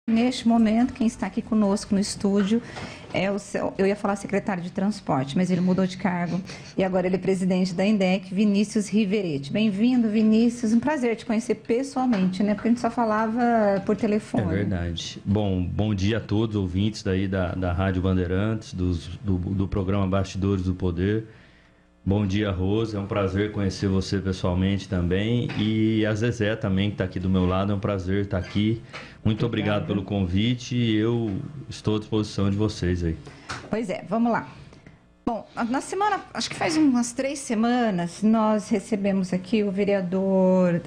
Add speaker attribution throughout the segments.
Speaker 1: Neste momento, quem está aqui conosco no estúdio é eu ia falar secretário de transporte, mas ele mudou de cargo e agora ele é presidente da INDEC, Vinícius Riveretti. Bem-vindo, Vinícius. Um prazer te conhecer pessoalmente, né? Porque a gente só falava por telefone.
Speaker 2: É verdade. Bom dia a todos os ouvintes daí da Rádio Bandeirantes, do programa Bastidores do Poder. Bom dia, Rose. É um prazer conhecer você pessoalmente também. E a Zezé também, que está aqui do meu lado. É um prazer estar aqui. Muito obrigado pelo convite e eu estou à disposição de vocês aí.
Speaker 1: Pois é, vamos lá. Bom, na semana, acho que faz umas 3 semanas, nós recebemos aqui o vereador,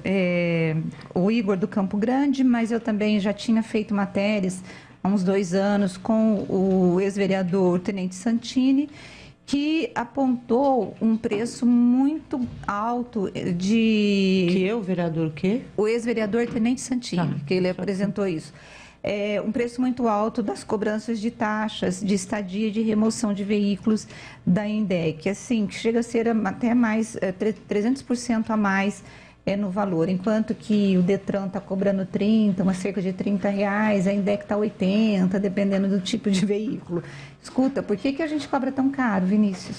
Speaker 1: o Igor do Campo Grande, mas eu também já tinha feito matérias há uns 2 anos com o ex-vereador Tenente Santini, que apontou um preço muito alto de...
Speaker 3: Que é o vereador o quê?
Speaker 1: O ex-vereador Tenente Santini, que ele apresentou isso. Um preço muito alto das cobranças de taxas, de estadia e de remoção de veículos da INDEC, assim, que chega a ser até mais, 300% a mais no valor, enquanto que o Detran está cobrando 30, cerca de R$30, a INDEC está 80, dependendo do tipo de veículo. Escuta, por que a gente cobra tão caro, Vinícius?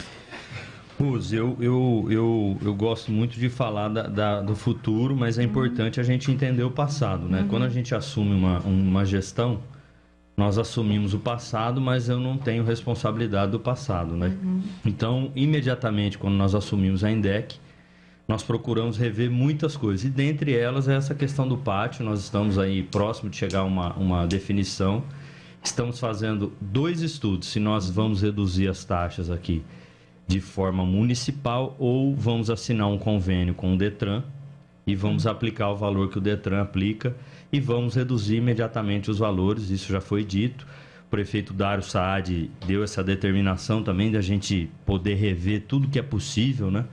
Speaker 2: Rose, eu gosto muito de falar do futuro, mas é importante a gente entender o passado, né? Quando a gente assume uma gestão, nós assumimos o passado, mas eu não tenho responsabilidade do passado, né? Então, imediatamente, quando nós assumimos a INDEC, nós procuramos rever muitas coisas, e dentre elas é essa questão do pátio. Nós estamos aí próximo de chegar a uma definição. Estamos fazendo 2 estudos, se nós vamos reduzir as taxas aqui de forma municipal ou vamos assinar um convênio com o Detran e vamos aplicar o valor que o Detran aplica e vamos reduzir imediatamente os valores. Isso já foi dito. O prefeito Dário Saad deu essa determinação também da gente poder rever tudo que é possível, né?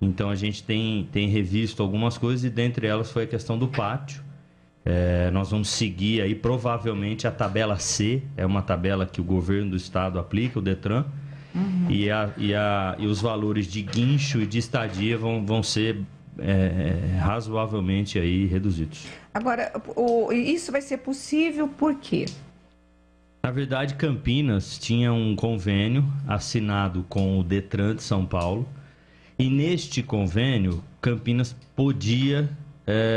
Speaker 2: Então a gente tem revisto algumas coisas e dentre elas foi a questão do pátio. Nós vamos seguir aí provavelmente a tabela C, é uma tabela que o governo do estado aplica, o Detran, e os valores de guincho e de estadia vão ser razoavelmente aí reduzidos.
Speaker 1: Agora, isso vai ser possível por quê?
Speaker 2: Na verdade, Campinas tinha um convênio assinado com o Detran de São Paulo, e neste convênio, Campinas podia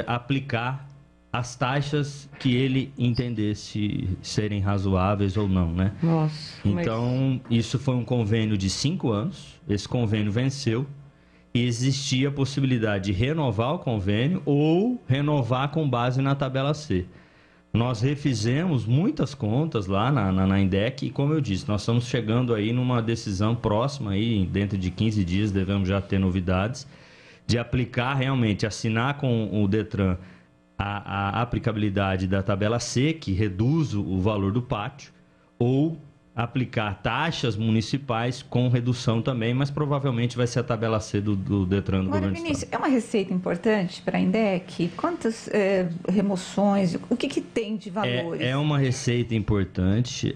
Speaker 2: aplicar as taxas que ele entendesse serem razoáveis ou não, né?
Speaker 3: Nossa.
Speaker 2: Então, isso foi um convênio de 5 anos, esse convênio venceu, e existia a possibilidade de renovar o convênio ou renovar com base na tabela C. Nós refizemos muitas contas lá na INDEC e, como eu disse, nós estamos chegando aí numa decisão próxima, aí, dentro de 15 dias devemos já ter novidades, de aplicar realmente, assinar com o Detran a aplicabilidade da tabela C, que reduz o valor do pátio, ou aplicar taxas municipais com redução também, mas provavelmente vai ser a tabela C do Detran do governo do
Speaker 1: Vinícius,
Speaker 2: estado.
Speaker 1: é uma receita importante para a INDEC? Quantas remoções, o que tem de valores?
Speaker 2: É uma receita importante.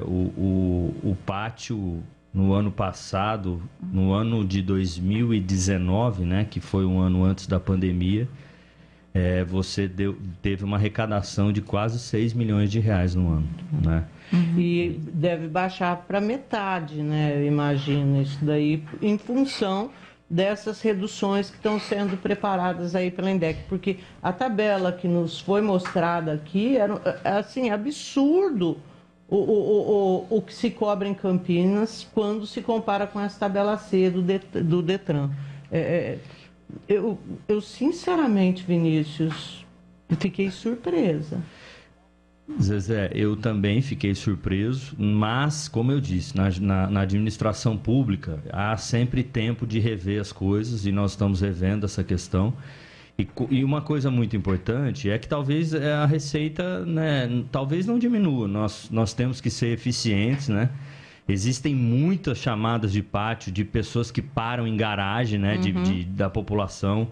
Speaker 2: O pátio, no ano passado, no ano de 2019, né, que foi um ano antes da pandemia, você teve uma arrecadação de quase 6 milhões de reais no ano, né?
Speaker 3: E deve baixar para metade, né? Eu imagino isso daí, em função dessas reduções que estão sendo preparadas aí pela INDEC, porque a tabela que nos foi mostrada aqui era assim, absurdo o que se cobra em Campinas quando se compara com essa tabela C do Detran. Eu sinceramente, Vinícius, fiquei surpresa.
Speaker 2: Zezé, eu também fiquei surpreso, mas, como eu disse, na administração pública há sempre tempo de rever as coisas e nós estamos revendo essa questão. E uma coisa muito importante é que talvez a receita, né, talvez não diminua, nós temos que ser eficientes, né? Existem muitas chamadas de pátio de pessoas que param em garagem, né, da população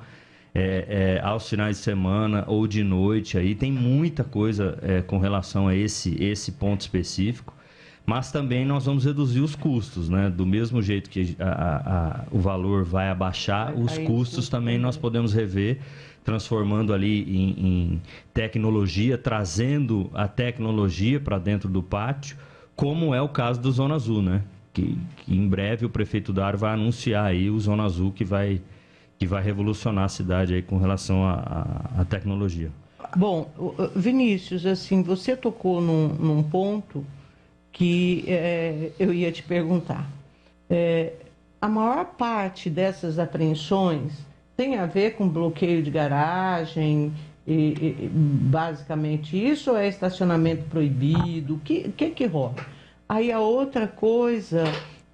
Speaker 2: aos finais de semana ou de noite. Aí tem muita coisa com relação a esse ponto específico, mas também nós vamos reduzir os custos, né? Do mesmo jeito que o valor vai abaixar, os custos também nós podemos rever. transformando ali em tecnologia, trazendo a tecnologia para dentro do pátio, como é o caso do Zona Azul, né? Que em breve o prefeito Dário vai anunciar aí o Zona Azul que vai revolucionar a cidade aí com relação à tecnologia.
Speaker 3: Bom, Vinícius, assim, você tocou num ponto que eu ia te perguntar. A maior parte dessas apreensões tem a ver com bloqueio de garagem, basicamente isso, ou é estacionamento proibido? O que rola? Aí a outra coisa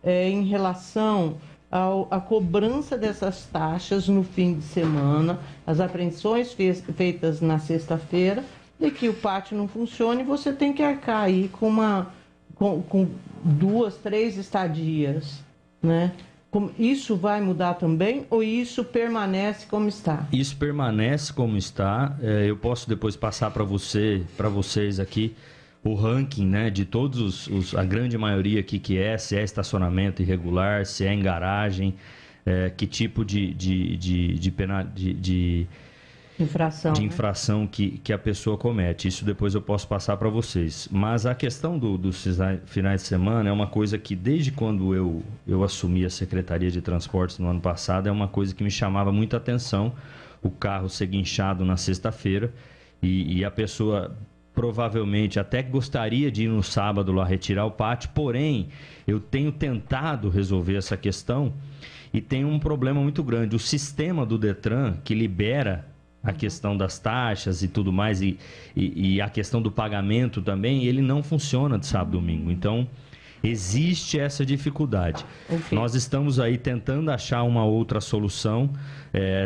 Speaker 3: é em relação à cobrança dessas taxas no fim de semana, as apreensões feitas na sexta-feira, de que o pátio não funciona e você tem que arcar aí com 2, 3 estadias, né? Isso vai mudar também ou isso permanece como está?
Speaker 2: Isso permanece como está. Eu posso depois passar para vocês aqui o ranking, né, de todos a grande maioria aqui se é estacionamento irregular, se é em garagem, que tipo de infração que a pessoa comete. Isso depois eu posso passar para vocês. Mas a questão dos finais de semana é uma coisa que desde quando eu assumi a Secretaria de Transportes no ano passado, é uma coisa que me chamava muita atenção, o carro ser guinchado na sexta-feira e a pessoa provavelmente até gostaria de ir no sábado lá retirar o pátio, porém eu tenho tentado resolver essa questão e tem um problema muito grande. O sistema do Detran que libera a questão das taxas e tudo mais e a questão do pagamento também, ele não funciona de sábado e domingo. Então, existe essa dificuldade. Okay. Nós estamos aí tentando achar uma outra solução,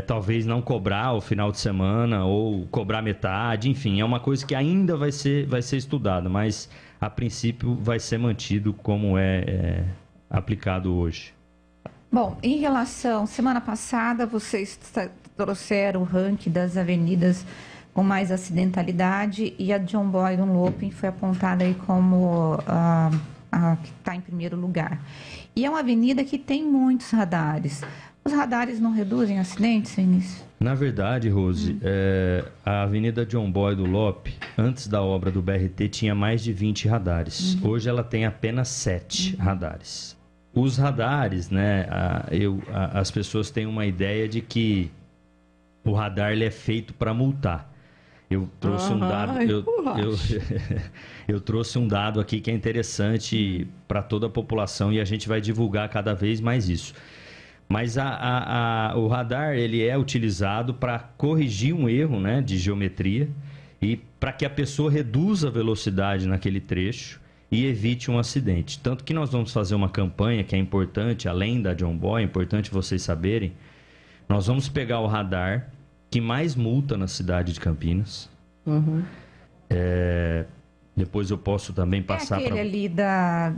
Speaker 2: talvez não cobrar o final de semana ou cobrar metade, enfim, é uma coisa que ainda vai ser estudada, mas a princípio vai ser mantido como é aplicado hoje.
Speaker 1: Bom, em relação, semana passada vocês trouxeram o ranking das avenidas com mais acidentalidade e a John Boy Dunlop foi apontada aí como a que está em primeiro lugar. E é uma avenida que tem muitos radares. Os radares não reduzem acidentes, Vinícius?
Speaker 2: Na verdade, Rose, a Avenida John Boy Dunlop, antes da obra do BRT, tinha mais de 20 radares. Hoje ela tem apenas 7 radares. Os radares, né, as pessoas têm uma ideia de que o radar ele é feito para multar. Eu trouxe um dado, eu trouxe um dado aqui que é interessante para toda a população e a gente vai divulgar cada vez mais isso. Mas o radar ele é utilizado para corrigir um erro, né, de geometria e para que a pessoa reduza a velocidade naquele trecho e evite um acidente. Tanto que nós vamos fazer uma campanha que é importante, além da John Boy, é importante vocês saberem, nós vamos pegar o radar que mais multa na cidade de Campinas. Depois eu posso também passar para...
Speaker 1: aquele ali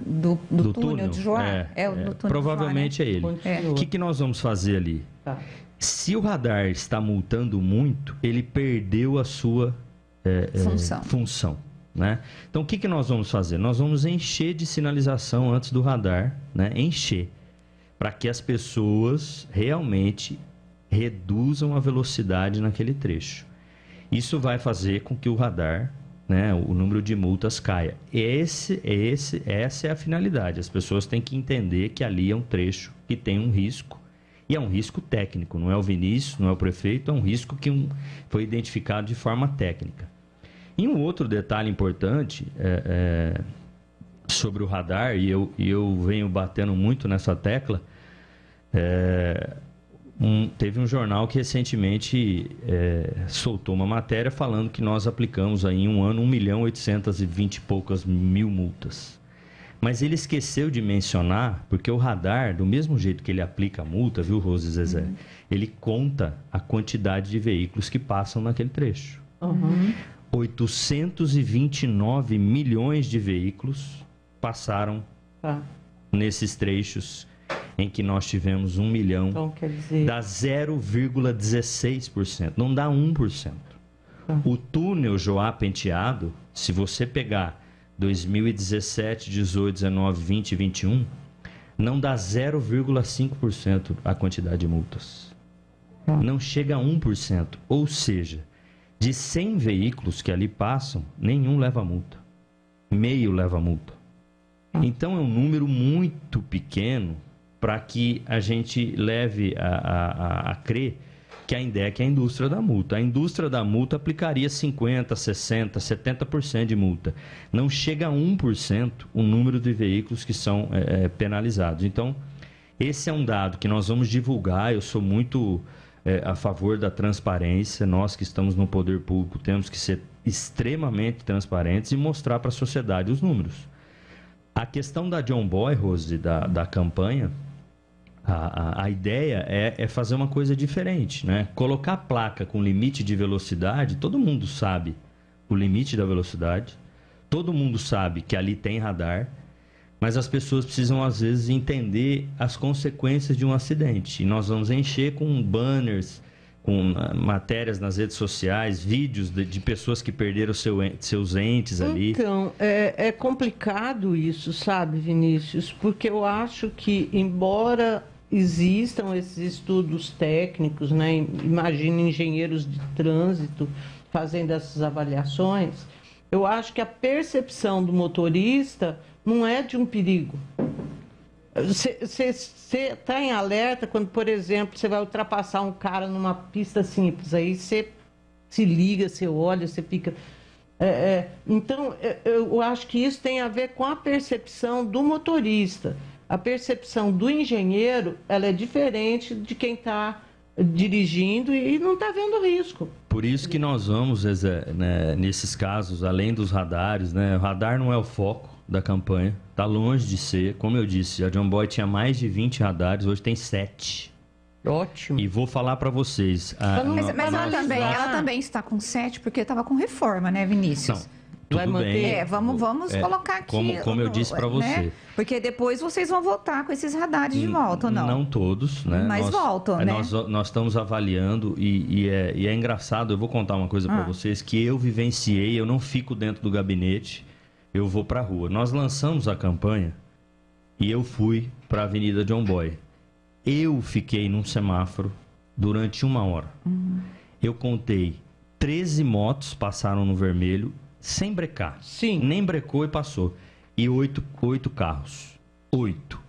Speaker 1: do túnel de Joá? Do túnel
Speaker 2: provavelmente
Speaker 1: de Joá, né?
Speaker 2: É ele. O que nós vamos fazer ali? Tá. Se o radar está multando muito, ele perdeu a sua função. Né? Então, o que nós vamos fazer? Nós vamos encher de sinalização antes do radar, né? Encher, para que as pessoas realmente reduzam a velocidade naquele trecho. Isso vai fazer com que o radar, né, o número de multas caia. Essa é a finalidade. As pessoas têm que entender que ali é um trecho que tem um risco, e é um risco técnico, não é o Vinícius, não é o prefeito, é um risco que foi identificado de forma técnica. E um outro detalhe importante sobre o radar, e eu venho batendo muito nessa tecla, teve um jornal que recentemente soltou uma matéria falando que nós aplicamos aí em um ano 1.820 e poucas mil multas. Mas ele esqueceu de mencionar, porque o radar, do mesmo jeito que ele aplica a multa, viu, Rose e Zezé, ele conta a quantidade de veículos que passam naquele trecho. 829 milhões de veículos passaram nesses trechos em que nós tivemos 1 milhão,
Speaker 3: então, quer dizer...
Speaker 2: dá 0,16%, não dá 1%. O túnel Joá Penteado, se você pegar 2017, 18, 19, 20 e 21, não dá 0,5% a quantidade de multas. Não chega a 1%. Ou seja, de 100 veículos que ali passam, nenhum leva multa. Meio leva multa. Então é um número muito pequeno para que a gente leve a crer que a INDEC é a indústria da multa. A indústria da multa aplicaria 50%, 60%, 70% de multa. Não chega a 1% o número de veículos que são penalizados. Então, esse é um dado que nós vamos divulgar. Eu sou muito a favor da transparência. Nós que estamos no poder público temos que ser extremamente transparentes e mostrar para a sociedade os números. A questão da John Boy, Rose, da campanha, a ideia é fazer uma coisa diferente, né? Colocar placa com limite de velocidade, todo mundo sabe o limite da velocidade, todo mundo sabe que ali tem radar, mas as pessoas precisam, às vezes, entender as consequências de um acidente. E nós vamos encher com banners, com matérias nas redes sociais, vídeos de pessoas que perderam seus entes ali.
Speaker 3: Então, é complicado isso, sabe, Vinícius? Porque eu acho que, embora existam esses estudos técnicos, né? Imagina engenheiros de trânsito fazendo essas avaliações, eu acho que a percepção do motorista não é de um perigo. Você está em alerta quando, por exemplo, você vai ultrapassar um cara numa pista simples, aí você se liga, você olha, você fica... Então, eu acho que isso tem a ver com a percepção do motorista. A percepção do engenheiro, ela é diferente de quem está dirigindo e não está vendo risco.
Speaker 2: Por isso que nós vamos, né, nesses casos, além dos radares, né, o radar não é o foco da campanha, está longe de ser. Como eu disse, a John Boy tinha mais de 20 radares, hoje tem 7.
Speaker 3: Ótimo.
Speaker 2: E vou falar para vocês...
Speaker 1: Mas ela também está com 7 porque estava com reforma, né, Vinícius?
Speaker 2: Não. Tudo bem.
Speaker 1: Vamos colocar aqui.
Speaker 2: Como eu disse para você.
Speaker 1: Né? Porque depois vocês vão voltar com esses radares de volta, ou não?
Speaker 2: Não todos, né?
Speaker 1: Mas voltam, né?
Speaker 2: Nós estamos avaliando e é engraçado. Eu vou contar uma coisa para vocês que eu vivenciei. Eu não fico dentro do gabinete, eu vou para a rua. Nós lançamos a campanha e eu fui para a Avenida John Boy. Eu fiquei num semáforo durante 1 hora. Eu contei 13 motos passaram no vermelho sem brecar.
Speaker 3: Sim.
Speaker 2: Nem brecou e passou. E 8 carros. 8.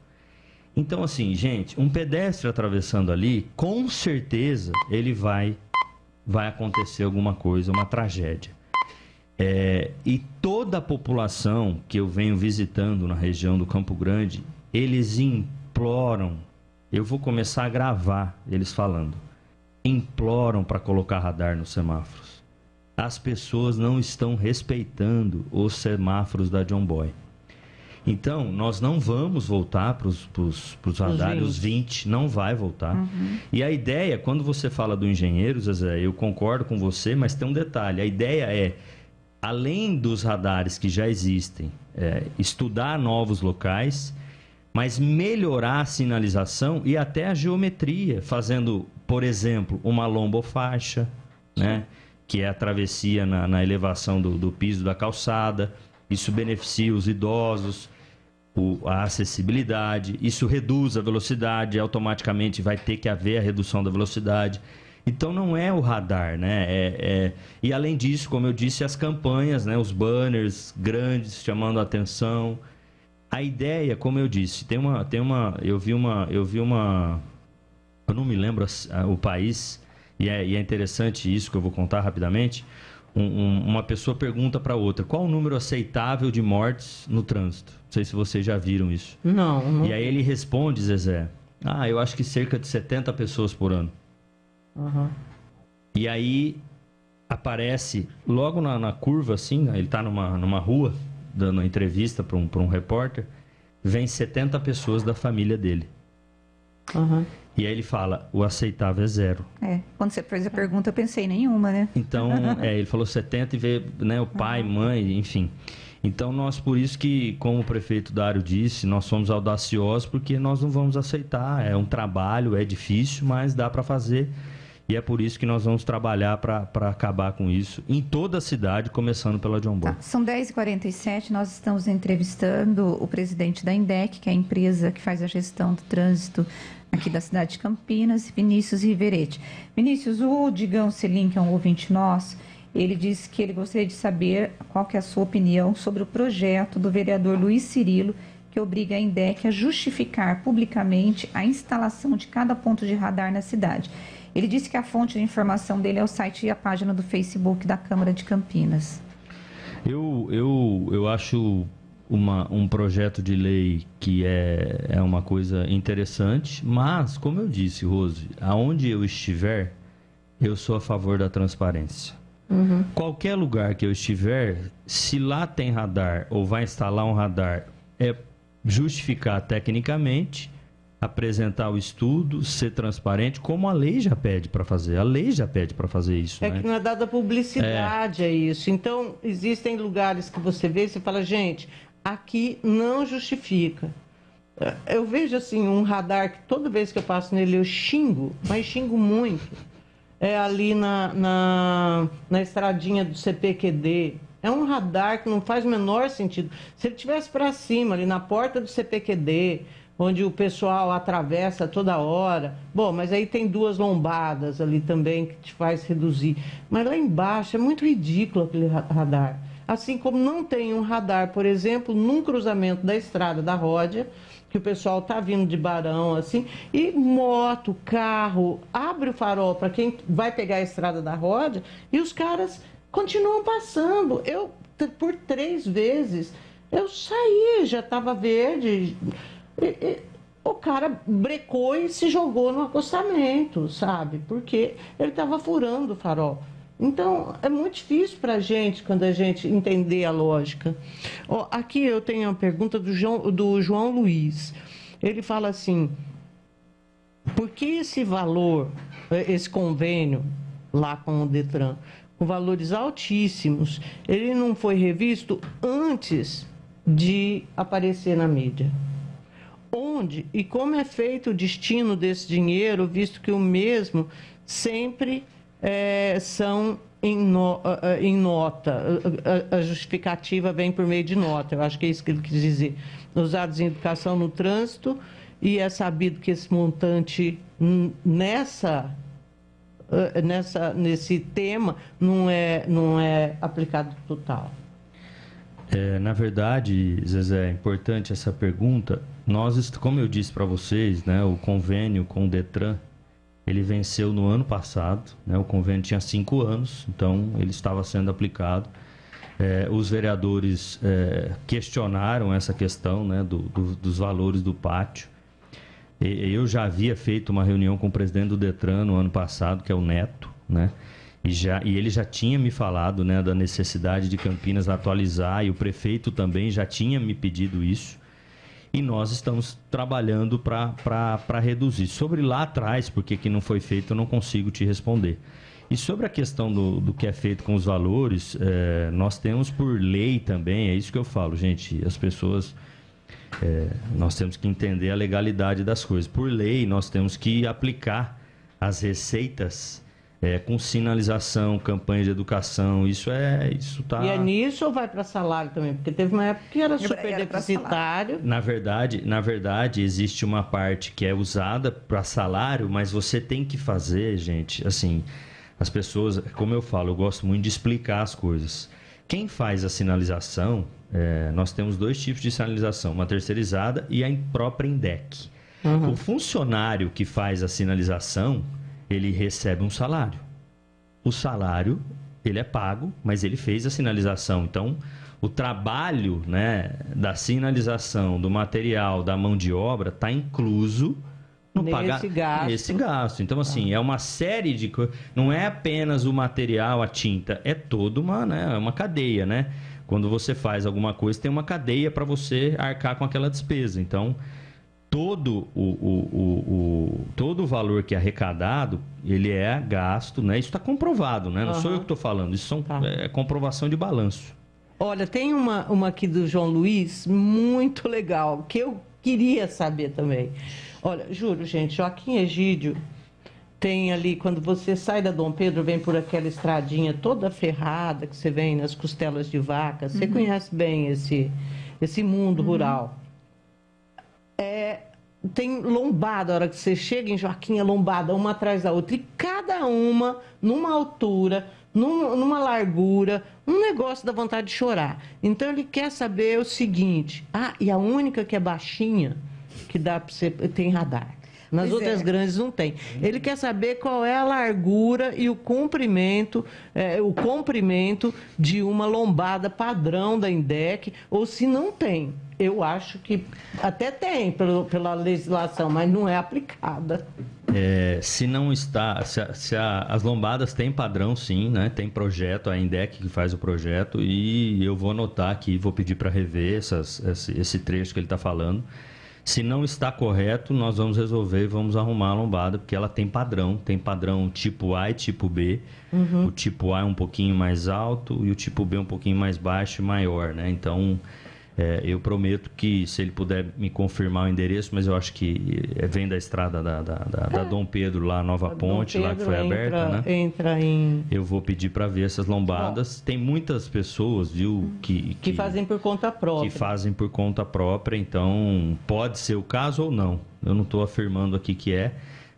Speaker 2: Então, assim, gente, um pedestre atravessando ali, com certeza ele vai acontecer alguma coisa, uma tragédia. E toda a população que eu venho visitando na região do Campo Grande, eles imploram, eu vou começar a gravar eles falando, imploram para colocar radar nos semáforos. As pessoas não estão respeitando os semáforos da John Boy. Então, nós não vamos voltar para os radares, os 20, não vai voltar. E a ideia, quando você fala do engenheiro, Zezé, eu concordo com você, mas tem um detalhe. A ideia é, além dos radares que já existem, estudar novos locais, mas melhorar a sinalização e até a geometria, fazendo, por exemplo, uma lombofaixa, né? Que é a travessia na elevação do piso da calçada. Isso beneficia os idosos, a acessibilidade, isso reduz a velocidade, automaticamente vai ter que haver a redução da velocidade. Então não é o radar, né? E além disso, como eu disse, as campanhas, né? Os banners grandes chamando a atenção. A ideia, como eu disse, eu vi uma, eu não me lembro o país. E é interessante isso que eu vou contar rapidamente. Uma pessoa pergunta para outra, qual o número aceitável de mortes no trânsito? Não sei se vocês já viram isso.
Speaker 3: Não.
Speaker 2: E aí ele responde, Zezé, eu acho que cerca de 70 pessoas por ano. E aí aparece, logo na curva, assim, ele está numa rua, dando uma entrevista para um repórter, vem 70 pessoas da família dele. E aí ele fala, o aceitável é 0.
Speaker 1: Quando você fez a pergunta, eu pensei nenhuma, né?
Speaker 2: Então, ele falou 70 e veio, né, o pai, mãe, enfim. Então, nós, por isso que, como o prefeito Dário disse, nós somos audaciosos porque nós não vamos aceitar. É um trabalho, é difícil, mas dá para fazer. E é por isso que nós vamos trabalhar para acabar com isso em toda a cidade, começando pela John Boy.
Speaker 1: São 10h47, nós estamos entrevistando o presidente da INDEC, que é a empresa que faz a gestão do trânsito aqui da cidade de Campinas, Vinícius Riveretti. Vinícius, o Digão Selim, que é um ouvinte nosso, ele disse que ele gostaria de saber qual que é a sua opinião sobre o projeto do vereador Luiz Cirilo, que obriga a INDEC a justificar publicamente a instalação de cada ponto de radar na cidade. Ele disse que a fonte de informação dele é o site e a página do Facebook da Câmara de Campinas.
Speaker 2: Eu acho um projeto de lei que é uma coisa interessante, mas, como eu disse, Rose, aonde eu estiver, eu sou a favor da transparência. Uhum. Qualquer lugar que eu estiver, se lá tem radar ou vai instalar um radar, é justificar tecnicamente, apresentar o estudo, ser transparente, como a lei já pede para fazer. A lei já pede para fazer isso.
Speaker 3: É, né? Que não é dada publicidade a isso. Então, existem lugares que você vê e você fala, gente, aqui não justifica. Eu vejo assim um radar que toda vez que eu passo nele eu xingo, mas xingo muito. É ali na estradinha do CPQD. É um radar que não faz o menor sentido. Se ele estivesse para cima, ali na porta do CPQD, onde o pessoal atravessa toda hora. Bom, mas aí tem 2 lombadas ali também que te faz reduzir. Mas lá embaixo é muito ridículo aquele radar. Assim como não tem um radar, por exemplo, num cruzamento da Estrada da Ródia, que o pessoal tá vindo de Barão, assim, e moto, carro, abre o farol para quem vai pegar a Estrada da Ródia e os caras continuam passando. Eu, por 3 vezes, eu saí, já estava verde... O cara brecou e se jogou no acostamento, sabe? Porque ele estava furando o farol. Então, é muito difícil para a gente, quando a gente entender a lógica. Aqui eu tenho uma pergunta do João Luiz. Ele fala assim, por que esse valor, esse convênio lá com o Detran, com valores altíssimos, ele não foi revisto antes de aparecer na mídia? Onde e como é feito o destino desse dinheiro, visto que o mesmo sempre são em nota, a justificativa vem por meio de nota, eu acho que é isso que ele quis dizer, usados em educação no trânsito, e é sabido que esse montante nesse tema não é aplicado total.
Speaker 2: Na verdade, Zezé, é importante essa pergunta. Nós, como eu disse para vocês, né, o convênio com o Detran, ele venceu no ano passado, né, o convênio tinha 5 anos, então ele estava sendo aplicado. Os vereadores questionaram essa questão, né, dos valores do pátio. Eu já havia feito uma reunião com o presidente do Detran no ano passado, que é o Neto, né? E ele já tinha me falado, né, da necessidade de Campinas atualizar, e o prefeito também já tinha me pedido isso. E nós estamos trabalhando para reduzir. Sobre lá atrás, porque que não foi feito, eu não consigo te responder. E sobre a questão do que é feito com os valores, nós temos por lei também, é isso que eu falo, gente, as pessoas... nós temos que entender a legalidade das coisas. Por lei, nós temos que aplicar as receitas... com sinalização, campanha de educação, isso tá...
Speaker 3: E é nisso ou vai para salário também? Porque teve uma época que era super deficitário.
Speaker 2: Na verdade, existe uma parte que é usada para salário, mas você tem que fazer, gente, assim, as pessoas, como eu falo, eu gosto muito de explicar as coisas. Quem faz a sinalização, nós temos 2 tipos de sinalização, uma terceirizada e a própria INDEC. Uhum. O funcionário que faz a sinalização, ele recebe um salário. O salário, ele é pago, mas ele fez a sinalização. Então, o trabalho, né, da sinalização, do material, da mão de obra, está incluso no nesse gasto. Então, assim, é uma série de coisas. Não é apenas o material, a tinta, é toda uma cadeia, né? Quando você faz alguma coisa, tem uma cadeia para você arcar com aquela despesa. Então... todo o valor que é arrecadado, ele é gasto, né? Isso está comprovado, né? Não sou eu que estou falando, isso é comprovação de balanço.
Speaker 3: Olha, tem uma aqui do João Luiz, muito legal, que eu queria saber também. Olha, juro, gente, Joaquim Egídio, tem ali, quando você sai da Dom Pedro, vem por aquela estradinha toda ferrada, que você vem nas costelas de vaca. Você conhece bem esse mundo rural. Tem lombada, a hora que você chega em Joaquim, é lombada, uma atrás da outra. E cada uma numa altura, numa largura, um negócio dá vontade de chorar. Então, ele quer saber o seguinte. E a única que é baixinha, que dá para você... Tem radar. Nas outras grandes não tem. Ele quer saber qual é a largura e o comprimento de uma lombada padrão da INDEC, ou se não tem. Eu acho que até tem pela legislação, mas não é aplicada.
Speaker 2: Se não está, as lombadas têm padrão, sim, né? Tem projeto, a INDEC que faz o projeto, e eu vou anotar aqui, vou pedir para rever esse trecho que ele está falando. Se não está correto, nós vamos resolver e vamos arrumar a lombada, porque ela tem padrão tipo A e tipo B. O tipo A é um pouquinho mais alto e o tipo B um pouquinho mais baixo e maior, né? Então, eu prometo que, se ele puder me confirmar o endereço, mas eu acho que vem da estrada da Dom Pedro, lá, Nova Ponte, lá que foi aberta, né? Eu vou pedir para ver essas lombadas. Tem muitas pessoas, viu, que
Speaker 3: fazem por conta própria.
Speaker 2: Que fazem por conta própria, então pode ser o caso ou não. Eu não estou afirmando aqui que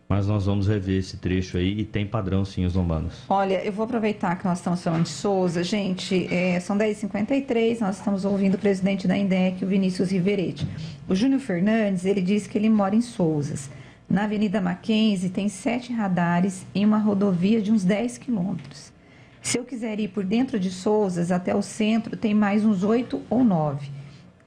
Speaker 2: mas nós vamos rever esse trecho aí e tem padrão, sim, as lombadas.
Speaker 1: Olha, eu vou aproveitar que nós estamos falando de Souza. Gente, são 10h53, nós estamos ouvindo o presidente da INDEC, o Vinícius Riveretti. O Júnior Fernandes, ele disse que ele mora em Souzas. Na Avenida Mackenzie tem 7 radares em uma rodovia de uns 10 quilômetros. Se eu quiser ir por dentro de Souzas até o centro, tem mais uns 8 ou 9.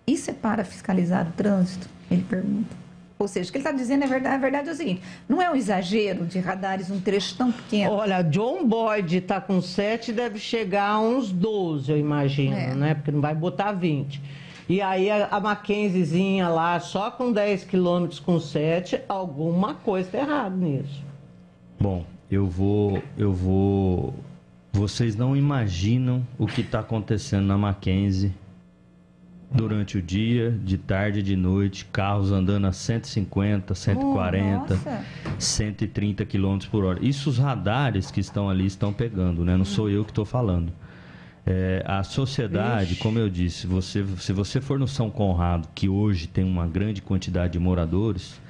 Speaker 1: Isso é para fiscalizar o trânsito? Ele pergunta. Ou seja, o que ele está dizendo a verdade é o seguinte, não é um exagero de radares um trecho tão pequeno.
Speaker 3: Olha, John Boyd está com 7, deve chegar a uns 12, eu imagino, né? Porque não vai botar 20. E aí a Mackenziezinha lá, só com 10 quilômetros com 7, alguma coisa está errada nisso.
Speaker 2: Bom, eu vou... Vocês não imaginam o que está acontecendo na Mackenzie durante o dia, de tarde e de noite, carros andando a 150, 140, 130 km por hora. Isso os radares que estão ali estão pegando, né? Não sou eu que estou falando. A sociedade, como eu disse, se você for no São Conrado, que hoje tem uma grande quantidade de moradores,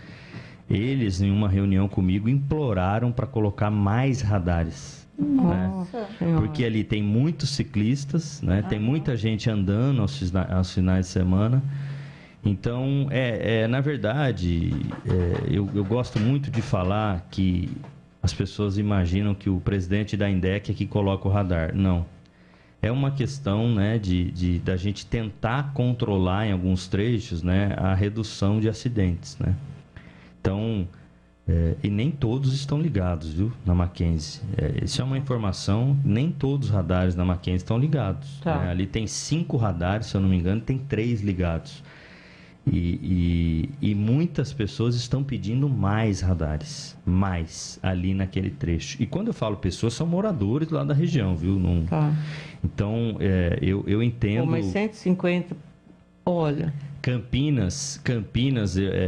Speaker 2: eles, em uma reunião comigo, imploraram para colocar mais radares. Nossa, né? Porque ali tem muitos ciclistas, né? Tem muita gente andando aos finais de semana. Então, na verdade, eu gosto muito de falar que as pessoas imaginam que o presidente da INDEC é que coloca o radar. Não. É uma questão, né, da gente tentar controlar em alguns trechos, né, a redução de acidentes, né? Então... e nem todos estão ligados, viu, na Mackenzie. Isso é uma informação, nem todos os radares na Mackenzie estão ligados.
Speaker 3: Tá.
Speaker 2: Né? Ali tem 5 radares, se eu não me engano, tem 3 ligados. E muitas pessoas estão pedindo mais radares, mais ali naquele trecho. E quando eu falo pessoas, são moradores lá da região, viu? Não...
Speaker 3: Tá.
Speaker 2: Então, eu entendo...
Speaker 3: Mas 150, olha...
Speaker 2: Campinas,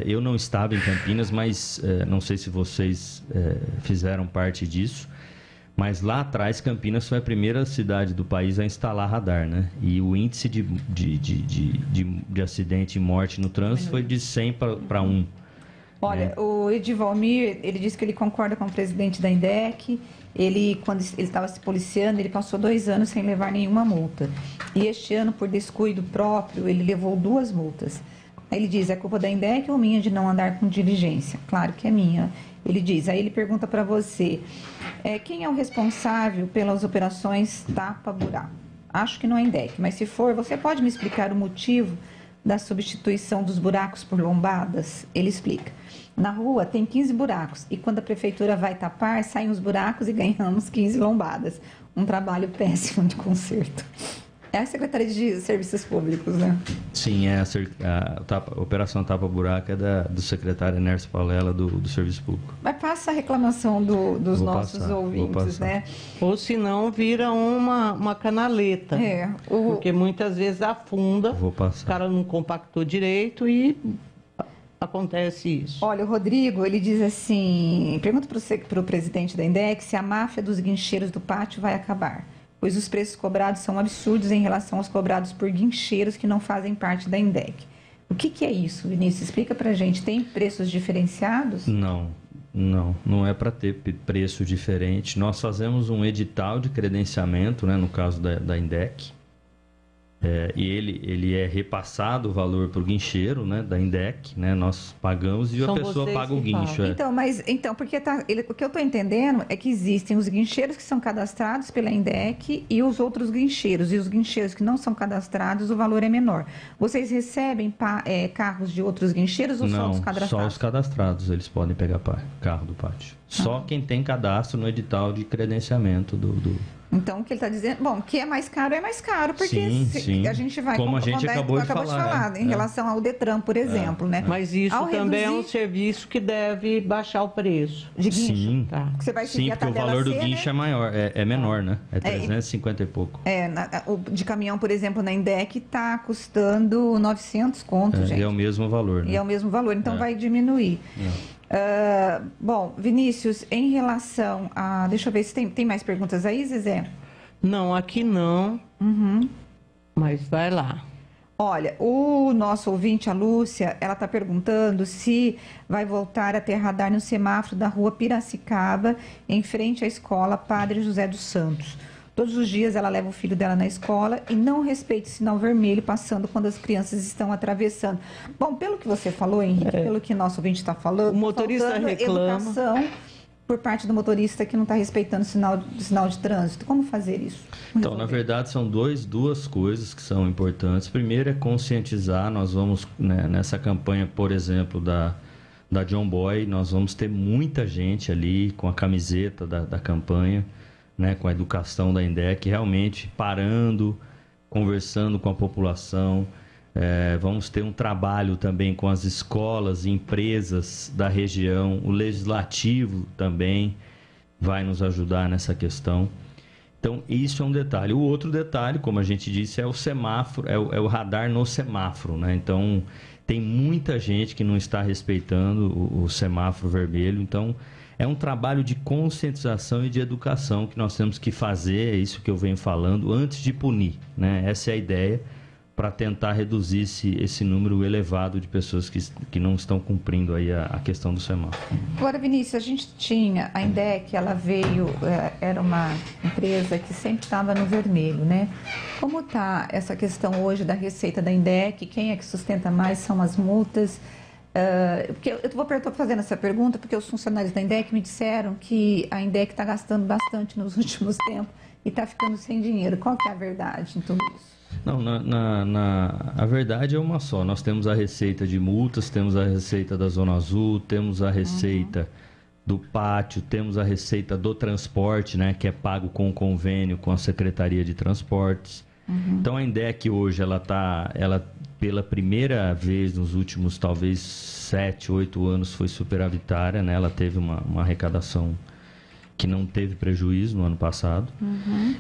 Speaker 2: eu não estava em Campinas, mas não sei se vocês fizeram parte disso, mas lá atrás Campinas foi a primeira cidade do país a instalar radar, né? E o índice de acidente e morte no trânsito foi de 100 para 1.
Speaker 1: Olha, o Edivalmir, ele disse que ele concorda com o presidente da INDEC. Quando ele estava se policiando, ele passou 2 anos sem levar nenhuma multa. E este ano, por descuido próprio, ele levou 2 multas. Aí ele diz, é culpa da INDEC ou minha de não andar com diligência? Claro que é minha. Ele diz, aí ele pergunta para você, quem é o responsável pelas operações tapa-buraco? Acho que não é a INDEC, mas se for, você pode me explicar o motivo da substituição dos buracos por lombadas? Ele explica. Na rua tem 15 buracos e quando a prefeitura vai tapar, saem os buracos e ganhamos 15 lombadas. Um trabalho péssimo de conserto. É a Secretaria de Serviços Públicos, né?
Speaker 2: Sim, a Operação Tapa Buraco é do secretário Enércio Paulela do Serviço Público.
Speaker 1: Mas passa a reclamação dos nossos ouvintes, né?
Speaker 3: Ou se não, vira uma canaleta. Porque muitas vezes afunda, o cara não compactou direito e acontece isso?
Speaker 1: Olha, o Rodrigo, ele diz assim, pergunta para o presidente da INDEC se a máfia dos guincheiros do pátio vai acabar, pois os preços cobrados são absurdos em relação aos cobrados por guincheiros que não fazem parte da INDEC. O que é isso, Vinícius? Explica para a gente. Tem preços diferenciados?
Speaker 2: Não é para ter preço diferente. Nós fazemos um edital de credenciamento, né, no caso da INDEC, e ele é repassado o valor para o guincheiro, né, da INDEC, né, nós pagamos e a pessoa paga o guincho.
Speaker 1: Porque o que eu estou entendendo é que existem os guincheiros que são cadastrados pela INDEC e os outros guincheiros. E os guincheiros que não são cadastrados, o valor é menor. Vocês recebem carros de outros guincheiros ou só os cadastrados?
Speaker 2: Só os cadastrados, eles podem pegar carro do pátio. Só quem tem cadastro no edital de credenciamento do...
Speaker 1: Então, o que ele está dizendo... Bom, que é mais caro, porque
Speaker 2: sim.
Speaker 1: a gente vai...
Speaker 2: Como a gente acabou de falar,
Speaker 1: em relação ao Detran, por exemplo, né?
Speaker 3: Mas isso também é um serviço que deve baixar o preço.
Speaker 1: De guincho.
Speaker 2: Sim,
Speaker 1: Você vai seguir a
Speaker 2: porque o
Speaker 1: tabela
Speaker 2: valor do
Speaker 1: C,
Speaker 2: guincho
Speaker 1: né?
Speaker 2: é maior, é menor, né? É 350 e pouco.
Speaker 1: O de caminhão, por exemplo, na INDEC está custando 900 contos, gente.
Speaker 2: E é o mesmo valor, né?
Speaker 1: E é o mesmo valor, então vai diminuir. Bom, Vinícius, em relação a... Deixa eu ver se tem mais perguntas aí, Zezé?
Speaker 3: Não, aqui não. Mas vai lá.
Speaker 1: Olha, o nosso ouvinte, a Lúcia, ela está perguntando se vai voltar a ter radar no semáforo da rua Piracicaba, em frente à escola Padre José dos Santos. Todos os dias ela leva o filho dela na escola e não respeita o sinal vermelho passando quando as crianças estão atravessando. Bom, pelo que você falou, Henrique, pelo que nosso ouvinte está falando,
Speaker 3: o motorista reclama.
Speaker 1: Educação por parte do motorista que não está respeitando o sinal de trânsito. Como fazer isso?
Speaker 2: Então, na verdade, são duas coisas que são importantes. Primeiro é conscientizar. Nós vamos, né, nessa campanha, por exemplo, da John Boy, nós vamos ter muita gente ali com a camiseta da campanha, né, com a educação da INDEC, realmente parando, conversando com a população. Vamos ter um trabalho também com as escolas e empresas da região. O legislativo também vai nos ajudar nessa questão. Então, isso é um detalhe. O outro detalhe, como a gente disse, é o semáforo, é o radar no semáforo, né? Então, tem muita gente que não está respeitando o semáforo vermelho. Então, é um trabalho de conscientização e de educação que nós temos que fazer, é isso que eu venho falando, antes de punir, né? Essa é a ideia, para tentar reduzir esse número elevado de pessoas que não estão cumprindo aí a questão do semáforo.
Speaker 1: Agora, Vinícius, a gente tinha a INDEC, ela veio, era uma empresa que sempre estava no vermelho, né? Como está essa questão hoje da receita da INDEC? Quem é que sustenta mais? São as multas? Porque eu estou fazendo essa pergunta porque os funcionários da INDEC me disseram que a INDEC está gastando bastante nos últimos tempos e está ficando sem dinheiro. Qual que é a verdade em tudo isso?
Speaker 2: Não, a verdade é uma só. Nós temos a receita de multas, temos a receita da Zona Azul, temos a receita do pátio, temos a receita do transporte, né, que é pago com convênio com a Secretaria de Transportes. Então a INDEC hoje, ela pela primeira vez nos últimos talvez 7, 8 anos foi superavitária, né? Ela teve uma arrecadação que não teve prejuízo no ano passado.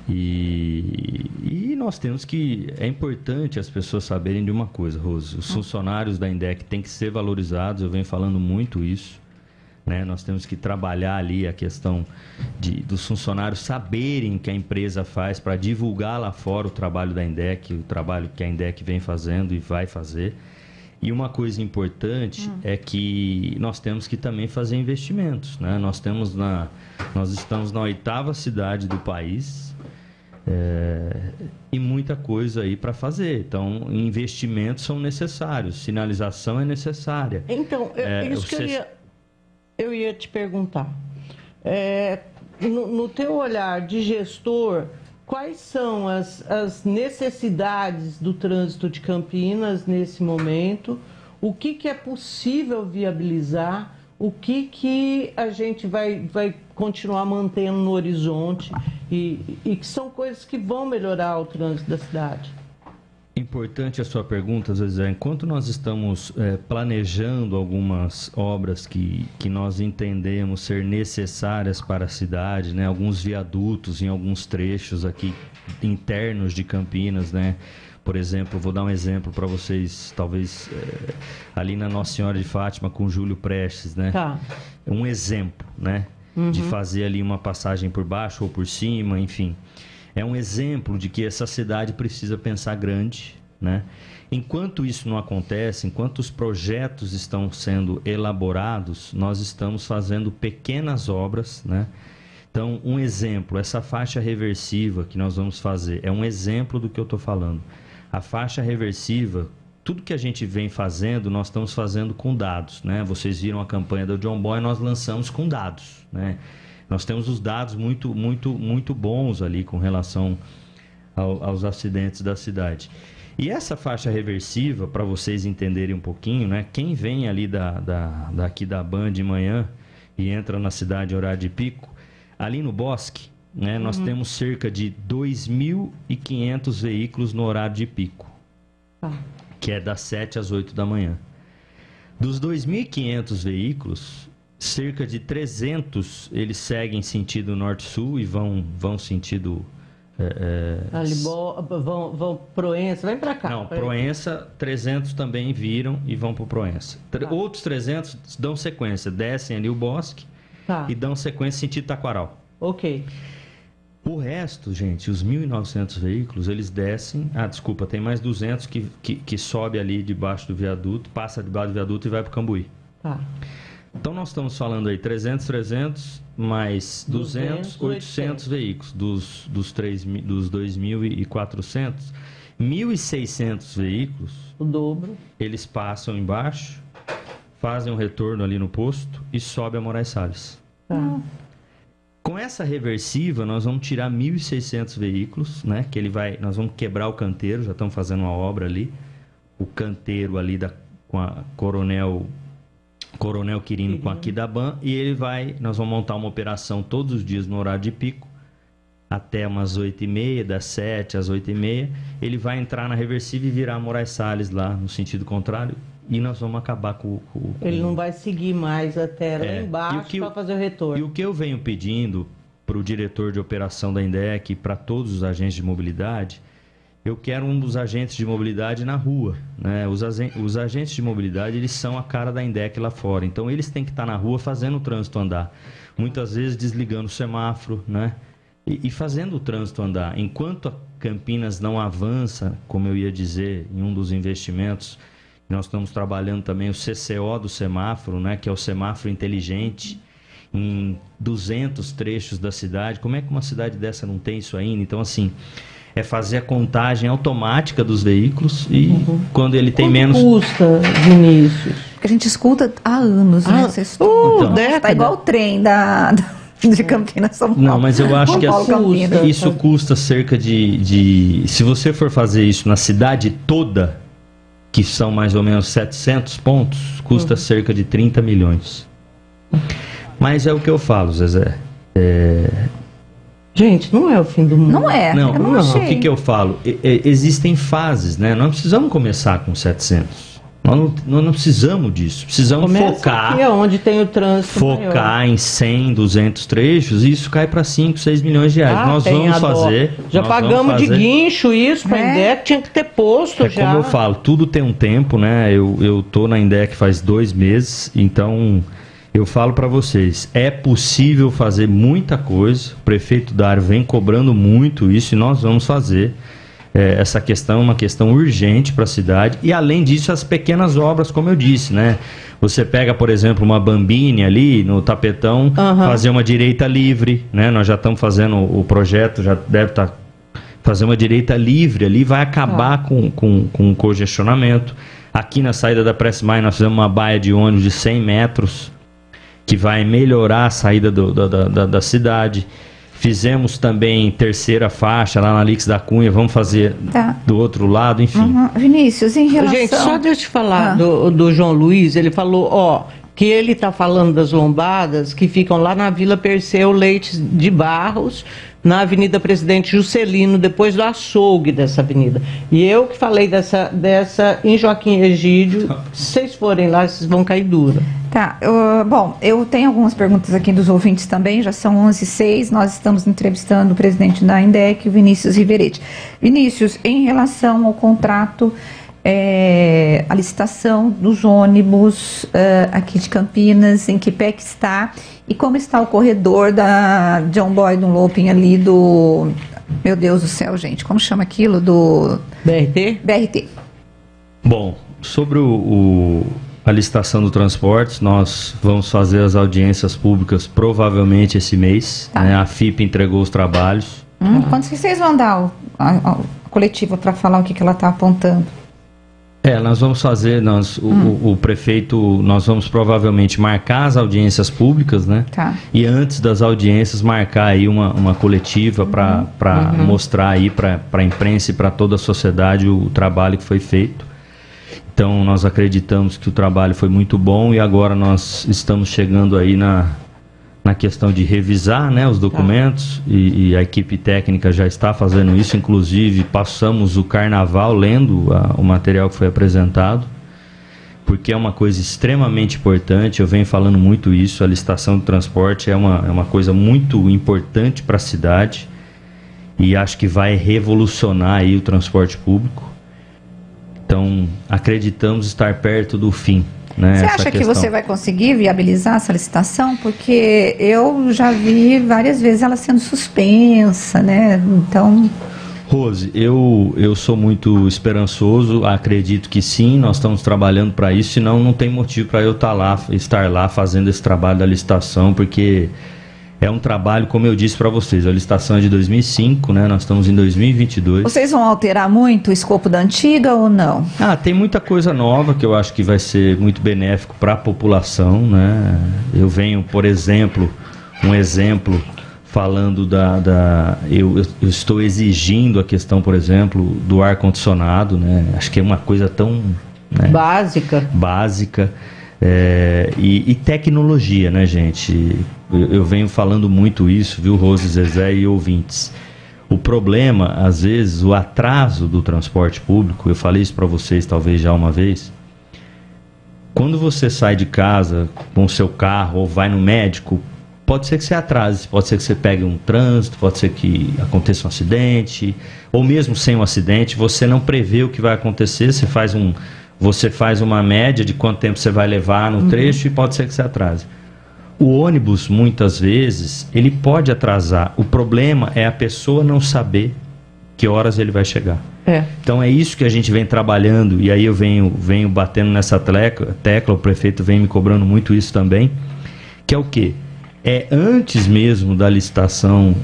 Speaker 2: E nós temos que... É importante as pessoas saberem de uma coisa, Rose. Os funcionários da INDEC têm que ser valorizados, eu venho falando muito isso, né? Nós temos que trabalhar ali a questão dos funcionários saberem o que a empresa faz para divulgar lá fora o trabalho da INDEC, o trabalho que a INDEC vem fazendo e vai fazer. E uma coisa importante é que nós temos que também fazer investimentos, né? Nós estamos na 8ª cidade do país e muita coisa aí para fazer. Então, investimentos são necessários, sinalização é necessária.
Speaker 3: Então, isso que eu ia te perguntar. No teu olhar de gestor, quais são as necessidades do trânsito de Campinas nesse momento? O que é possível viabilizar? O que a gente vai continuar mantendo no horizonte? E que são coisas que vão melhorar o trânsito da cidade?
Speaker 2: Importante a sua pergunta, Zezé. Enquanto nós estamos planejando algumas obras que nós entendemos ser necessárias para a cidade, né? Alguns viadutos em alguns trechos aqui internos de Campinas, né? Por exemplo, vou dar um exemplo para vocês, talvez ali na Nossa Senhora de Fátima com Júlio Prestes, né?
Speaker 3: Tá.
Speaker 2: Um exemplo, né? De fazer ali uma passagem por baixo ou por cima, enfim. É um exemplo de que essa cidade precisa pensar grande, né? Enquanto isso não acontece, enquanto os projetos estão sendo elaborados, nós estamos fazendo pequenas obras, né? Então, um exemplo, essa faixa reversiva que nós vamos fazer é um exemplo do que eu estou falando. A faixa reversiva, tudo que a gente vem fazendo, nós estamos fazendo com dados, né? Vocês viram a campanha do John Boy, nós lançamos com dados, né? Nós temos os dados muito bons ali com relação aos acidentes da cidade. E essa faixa reversiva, para vocês entenderem um pouquinho, né? Quem vem ali daqui da Band de manhã e entra na cidade em horário de pico, ali no Bosque, né, nós temos cerca de 2.500 veículos no horário de pico, que é das 7 às 8 da manhã. Dos 2.500 veículos, cerca de 300 eles seguem sentido norte-sul e vão sentido...
Speaker 3: vão Proença, vem para cá.
Speaker 2: Não, Proença, 300 também viram e vão para o Proença. Outros 300 dão sequência, descem ali o Bosque e dão sequência sentido Taquaral.
Speaker 3: Ok.
Speaker 2: O resto, gente, os 1.900 veículos, eles descem... desculpa, tem mais 200 que sobe ali debaixo do viaduto, passa debaixo do viaduto e vai para o Cambuí.
Speaker 3: Tá.
Speaker 2: Então, nós estamos falando aí 300, mais 200, 800 veículos. Dos 2.400, 1.600 veículos...
Speaker 3: O dobro.
Speaker 2: Eles passam embaixo, fazem um retorno ali no posto e sobem a Moraes Salles.
Speaker 3: Tá.
Speaker 2: Com essa reversiva, nós vamos tirar 1.600 veículos, né? Nós vamos quebrar o canteiro, já estamos fazendo uma obra ali. O canteiro ali com a Coronel Quirino com a Quidaban. E nós vamos montar uma operação todos os dias no horário de pico, até umas 8h30, das 7 às 8h30. Ele vai entrar na reversiva e virar Moraes Salles lá, no sentido contrário. E nós vamos acabar com...
Speaker 3: Ele não vai seguir mais até lá embaixo para fazer o retorno.
Speaker 2: E o que eu venho pedindo para o diretor de operação da INDEC e para todos os agentes de mobilidade, eu quero um dos agentes de mobilidade na rua, né? Os agentes de mobilidade, eles são a cara da INDEC lá fora. Então, eles têm que estar na rua fazendo o trânsito andar. Muitas vezes desligando o semáforo, né? E fazendo o trânsito andar. Enquanto a Campinas não avança, como eu ia dizer, em um dos investimentos... Nós estamos trabalhando também o CCO do semáforo, né, que é o semáforo inteligente, em 200 trechos da cidade. Como é que uma cidade dessa não tem isso ainda? Então, assim, é fazer a contagem automática dos veículos e quando ele tem menos...
Speaker 3: Quanto custa, Vinícius?
Speaker 1: Porque a gente escuta há anos, né? Tá igual o trem de Campinas, São Paulo.
Speaker 2: Não, mas eu acho que isso custa cerca de... Se você for fazer isso na cidade toda... que são mais ou menos 700 pontos, custa cerca de 30 milhões. Mas é o que eu falo, Zezé.
Speaker 3: Gente, não é o fim do mundo.
Speaker 1: Não é.
Speaker 2: Não. O que eu falo? Existem fases, né? Nós não precisamos começar com 700. Nós não precisamos disso. Precisamos focar...
Speaker 3: Aqui é onde tem o trânsito
Speaker 2: focar maior. Em 100, 200 trechos e isso cai para 5, 6 milhões de reais. Nós vamos fazer...
Speaker 3: Já pagamos de guincho isso para a INDEC, tinha que ter posto já.
Speaker 2: Como eu falo, tudo tem um tempo, né? Eu tô na INDEC faz 2 meses, então eu falo para vocês, é possível fazer muita coisa. O prefeito Dário vem cobrando muito isso e nós vamos fazer. Essa questão é uma questão urgente para a cidade. E, além disso, as pequenas obras, como eu disse, né? Você pega, por exemplo, uma Bambini ali no Tapetão, fazer uma direita livre, né? Nós já estamos fazendo o projeto, já deve estar fazer uma direita livre ali, vai acabar com o congestionamento. Aqui na saída da Prestes Maia, nós fizemos uma baia de ônibus de 100 metros, que vai melhorar a saída da cidade. Fizemos também terceira faixa lá na Alix da Cunha, vamos fazer do outro lado, enfim.
Speaker 1: Vinícius, em relação...
Speaker 3: Gente, só deixa eu falar do João Luiz, ele falou, que ele está falando das lombadas que ficam lá na Vila Perseu Leite de Barros, na Avenida Presidente Juscelino, depois do açougue dessa avenida. E eu que falei dessa em Joaquim Egídio, se vocês forem lá, vocês vão cair dura.
Speaker 1: Tá, bom, eu tenho algumas perguntas aqui dos ouvintes também, já são 11h06, nós estamos entrevistando o presidente da INDEC, o Vinícius Riveretti. Vinícius, em relação ao contrato, a licitação dos ônibus aqui de Campinas, em que pé que está e como está o corredor da John Boy Dunloping ali do... Meu Deus do céu, gente, como chama aquilo? Do...
Speaker 3: BRT?
Speaker 1: BRT.
Speaker 2: Bom, sobre a licitação do transporte, nós vamos fazer as audiências públicas provavelmente esse mês.
Speaker 1: Tá.
Speaker 2: Né? A FIP entregou os trabalhos.
Speaker 1: Quando vocês vão dar a coletiva para falar o que ela está apontando?
Speaker 2: Nós vamos fazer, o prefeito, nós vamos provavelmente marcar as audiências públicas, né?
Speaker 1: Tá.
Speaker 2: E antes das audiências marcar aí uma coletiva para mostrar aí para a imprensa e para toda a sociedade o trabalho que foi feito. Então, nós acreditamos que o trabalho foi muito bom e agora nós estamos chegando aí na questão de revisar, né, os documentos e a equipe técnica já está fazendo isso. Inclusive, passamos o carnaval lendo o material que foi apresentado, porque é uma coisa extremamente importante. Eu venho falando muito isso, a licitação do transporte é uma coisa muito importante para a cidade e acho que vai revolucionar aí o transporte público. Então, acreditamos estar perto do fim. Né,
Speaker 1: você acha que você vai conseguir viabilizar essa licitação? Porque eu já vi várias vezes ela sendo suspensa, né? Então...
Speaker 2: Rose, eu sou muito esperançoso, acredito que sim, nós estamos trabalhando para isso, senão não tem motivo para eu estar lá fazendo esse trabalho da licitação, porque é um trabalho, como eu disse para vocês, a licitação é de 2005, né? Nós estamos em 2022. Vocês
Speaker 1: vão alterar muito o escopo da antiga ou não?
Speaker 2: Tem muita coisa nova que eu acho que vai ser muito benéfico para a população, né? Eu venho, por exemplo, falando eu estou exigindo a questão, por exemplo, do ar-condicionado, né? Acho que é uma coisa tão... né? Básica. E tecnologia, né, gente? Eu venho falando muito isso, viu, Rose, Zezé e ouvintes. O problema, às vezes, o atraso do transporte público, eu falei isso para vocês talvez já uma vez. Quando você sai de casa com o seu carro ou vai no médico, pode ser que você atrase, pode ser que você pegue um trânsito, pode ser que aconteça um acidente, ou mesmo sem um acidente, você não prevê o que vai acontecer, você faz uma média de quanto tempo você vai levar no trecho e pode ser que você atrase. O ônibus, muitas vezes, ele pode atrasar. O problema é a pessoa não saber que horas ele vai chegar. Então, é isso que a gente vem trabalhando, e aí eu venho batendo nessa tecla, o prefeito vem me cobrando muito isso também, que é o quê? Antes mesmo da licitação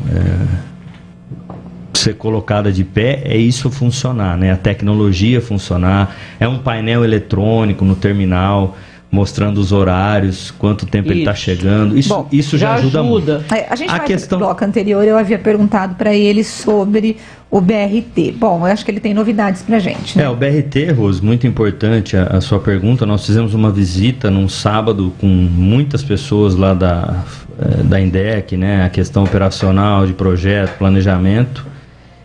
Speaker 2: ser colocada de pé, isso funcionar, né? A tecnologia funcionar, um painel eletrônico no terminal, mostrando os horários, quanto tempo ele está chegando. Isso já ajuda muito.
Speaker 1: A gente no bloco anterior, eu havia perguntado para ele sobre o BRT. Bom, eu acho que ele tem novidades para a gente. Né?
Speaker 2: O BRT, Rose, muito importante a sua pergunta. Nós fizemos uma visita num sábado com muitas pessoas lá da INDEC, né? A questão operacional de projeto, planejamento.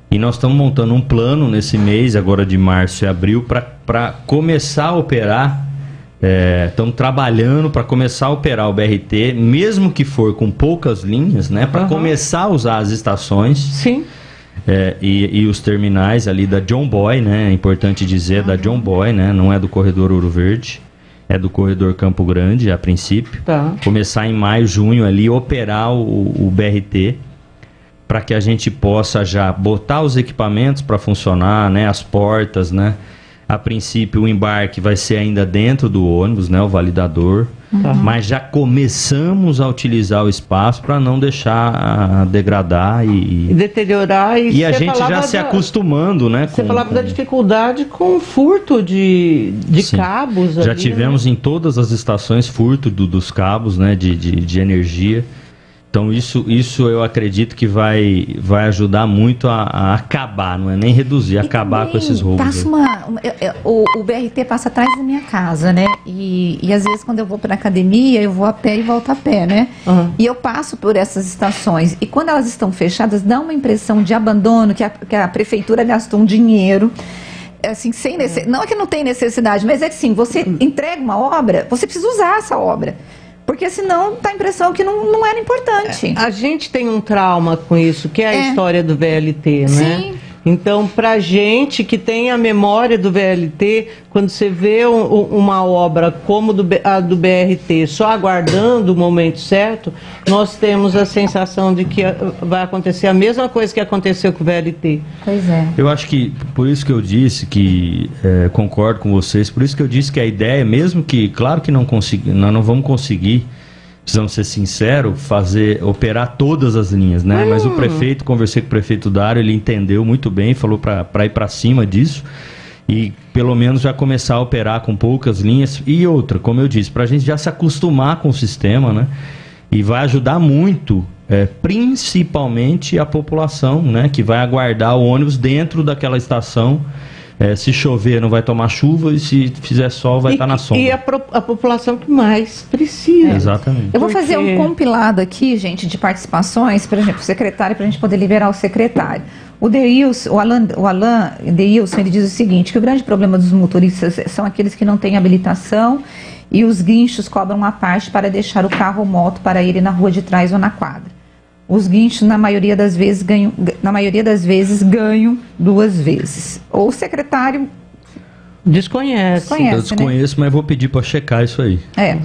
Speaker 2: E nós estamos montando um plano nesse mês, agora de março e abril, para começar a operar. Estamos trabalhando para começar a operar o BRT, mesmo que for com poucas linhas, né? Para começar a usar as estações.
Speaker 3: Sim.
Speaker 2: E os terminais ali da John Boy, né? É importante dizer, da John Boy, né? Não é do corredor Ouro Verde, é do corredor Campo Grande, a princípio. Começar em maio, junho ali, operar o BRT, para que a gente possa já botar os equipamentos para funcionar, né? As portas, né? A princípio, o embarque vai ser ainda dentro do ônibus, né? O validador. Mas já começamos a utilizar o espaço para não deixar degradar e
Speaker 3: deteriorar.
Speaker 2: E a gente já se acostumando, né?
Speaker 3: Você falava da dificuldade com furto de cabos.
Speaker 2: Já tivemos em todas as estações furto dos cabos, né? De energia. Então, isso eu acredito que vai ajudar muito a acabar, não é nem reduzir, acabar com esses roubos.
Speaker 1: O BRT passa atrás da minha casa, né? E às vezes quando eu vou para a academia, eu vou a pé e volto a pé, né? E eu passo por essas estações. E quando elas estão fechadas, dá uma impressão de abandono, que a prefeitura gastou um dinheiro assim, não é que não tem necessidade, mas é que sim, você entrega uma obra, você precisa usar essa obra. Porque senão dá a impressão que não era importante.
Speaker 3: A gente tem um trauma com isso, que é a história do VLT, né?
Speaker 1: Sim.
Speaker 3: Então, para gente que tem a memória do VLT, quando você vê uma obra como a do BRT só aguardando o momento certo, nós temos a sensação de que vai acontecer a mesma coisa que aconteceu com o VLT.
Speaker 1: Pois é.
Speaker 2: Eu acho que, por isso que eu disse que, concordo com vocês, por isso que eu disse que a ideia, mesmo que, claro que nós não vamos conseguir, precisamos ser sinceros, operar todas as linhas, né? Mas o prefeito, conversei com o prefeito Dário, ele entendeu muito bem, falou para ir para cima disso e pelo menos já começar a operar com poucas linhas. E outra, como eu disse, para a gente já se acostumar com o sistema, né? E vai ajudar muito, principalmente a população, né? Que vai aguardar o ônibus dentro daquela estação. Se chover, não vai tomar chuva, e se fizer sol, vai estar na sombra.
Speaker 3: E a população que mais precisa.
Speaker 2: Exatamente.
Speaker 1: Eu vou fazer um compilado aqui, gente, de participações, por exemplo, o secretário, para a gente poder liberar o secretário. O Alain Deilson, ele diz o seguinte, que o grande problema dos motoristas são aqueles que não têm habilitação e os guinchos cobram uma parte para deixar o carro ou moto para irem na rua de trás ou na quadra. Os guinchos, na maioria das vezes, ganham 2 vezes. Ou o secretário
Speaker 3: desconhece.
Speaker 2: Eu desconheço, né? Mas vou pedir para checar isso aí.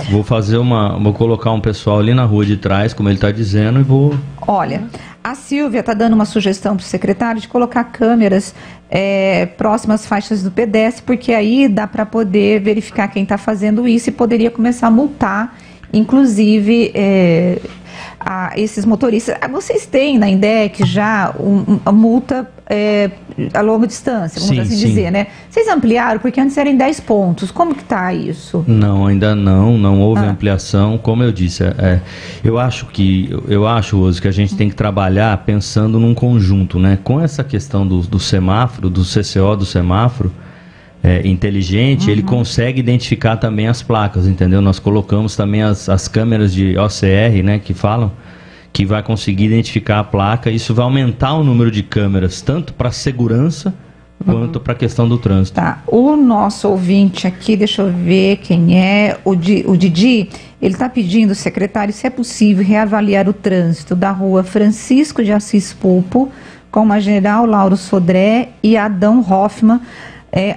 Speaker 2: Vou colocar um pessoal ali na rua de trás, como ele está dizendo, e vou...
Speaker 1: Olha, a Silvia está dando uma sugestão para o secretário de colocar câmeras próximas às faixas do pedestre, porque aí dá para poder verificar quem está fazendo isso e poderia começar a multar, inclusive... a esses motoristas. Vocês têm na INDEC já a multa a longa distância, vamos assim dizer, né? Vocês ampliaram, porque antes era em 10 pontos. Como que está isso?
Speaker 2: Não, ainda não houve ampliação. Como eu disse, eu acho, Rose, que a gente tem que trabalhar pensando num conjunto, né? Com essa questão do semáforo, do CCO do semáforo, inteligente, ele consegue identificar também as placas, entendeu? Nós colocamos também as câmeras de OCR, né, que vai conseguir identificar a placa. Isso vai aumentar o número de câmeras, tanto para segurança quanto para a questão do trânsito.
Speaker 1: Tá. O nosso ouvinte aqui, deixa eu ver quem é, o Didi, ele está pedindo, secretário, se é possível reavaliar o trânsito da rua Francisco de Assis Pulpo com a General Lauro Sodré e Adão Hoffmann,